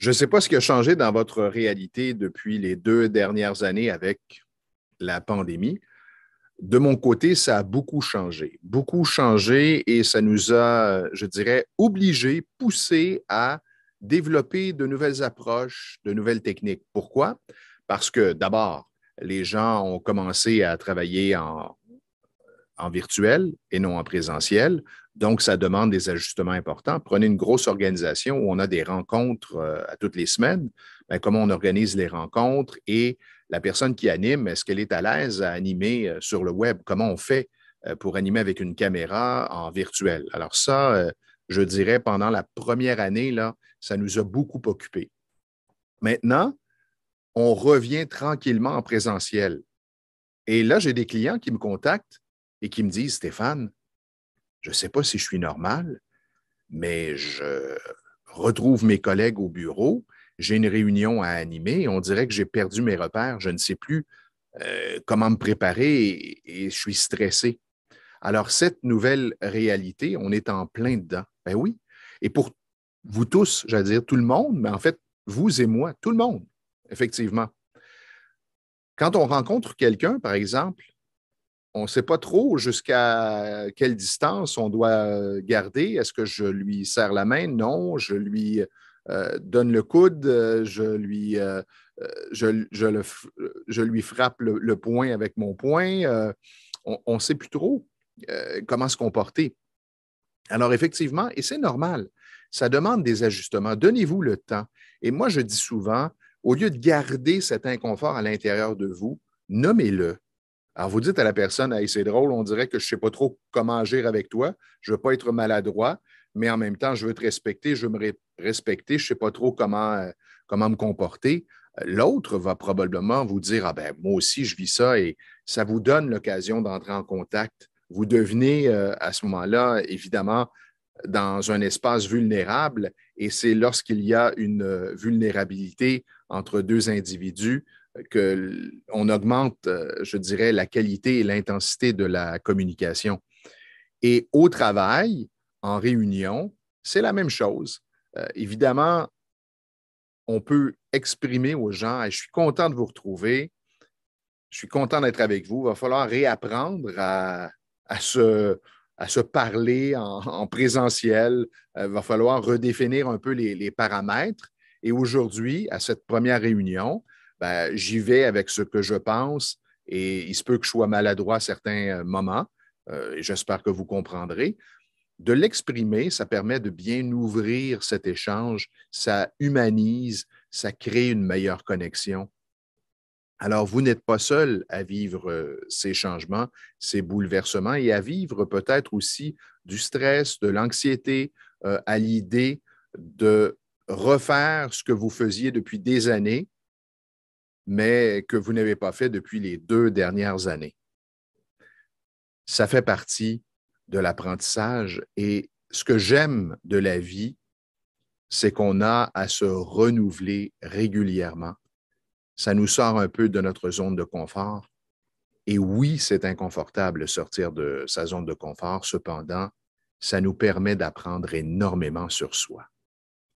Je ne sais pas ce qui a changé dans votre réalité depuis les 2 dernières années avec la pandémie. De mon côté, ça a beaucoup changé et ça nous a, je dirais, obligés, poussés à développer de nouvelles approches, de nouvelles techniques. Pourquoi? Parce que d'abord, les gens ont commencé à travailler en virtuel et non en présentiel. Donc, ça demande des ajustements importants. Prenez une grosse organisation où on a des rencontres à toutes les semaines. Bien, comment on organise les rencontres et la personne qui anime, est-ce qu'elle est à l'aise à animer sur le web? Comment on fait pour animer avec une caméra en virtuel? Alors ça, je dirais, pendant la première année, là, ça nous a beaucoup occupés. Maintenant, on revient tranquillement en présentiel. Et là, j'ai des clients qui me contactent et qui me disent, Stéphane, je ne sais pas si je suis normal, mais je retrouve mes collègues au bureau, j'ai une réunion à animer, et on dirait que j'ai perdu mes repères, je ne sais plus comment me préparer et je suis stressé. Alors, cette nouvelle réalité, on est en plein dedans. Ben oui. Et pour vous tous, j'allais dire tout le monde, mais en fait, vous et moi, tout le monde, effectivement. Quand on rencontre quelqu'un, par exemple, on ne sait pas trop jusqu'à quelle distance on doit garder. Est-ce que je lui serre la main? Non. Je lui donne le coude, je lui frappe le poing avec mon poing. On ne sait plus trop comment se comporter. Alors, effectivement, et c'est normal, ça demande des ajustements. Donnez-vous le temps. Et moi, je dis souvent, au lieu de garder cet inconfort à l'intérieur de vous, nommez-le. Alors, vous dites à la personne, hey, c'est drôle, on dirait que je ne sais pas trop comment agir avec toi, je ne veux pas être maladroit, mais en même temps, je veux te respecter, je veux me respecter, je ne sais pas trop comment me comporter. L'autre va probablement vous dire, ah ben, moi aussi, je vis ça et ça vous donne l'occasion d'entrer en contact. Vous devenez à ce moment-là, évidemment, dans un espace vulnérable et c'est lorsqu'il y a une vulnérabilité entre deux individus qu'on augmente, je dirais, la qualité et l'intensité de la communication. Et au travail, en réunion, c'est la même chose. Évidemment, on peut exprimer aux gens, hey, je suis content de vous retrouver, je suis content d'être avec vous, il va falloir réapprendre à se, à se parler en présentiel, il va falloir redéfinir un peu les paramètres. Et aujourd'hui, à cette première réunion, ben, j'y vais avec ce que je pense et il se peut que je sois maladroit à certains moments et j'espère que vous comprendrez. De l'exprimer, ça permet de bien ouvrir cet échange, ça humanise, ça crée une meilleure connexion. Alors, vous n'êtes pas seul à vivre ces changements, ces bouleversements et à vivre peut-être aussi du stress, de l'anxiété, à l'idée de refaire ce que vous faisiez depuis des années, mais que vous n'avez pas fait depuis les 2 dernières années. Ça fait partie de l'apprentissage et ce que j'aime de la vie, c'est qu'on a à se renouveler régulièrement. Ça nous sort un peu de notre zone de confort. Et oui, c'est inconfortable de sortir de sa zone de confort. Cependant, ça nous permet d'apprendre énormément sur soi.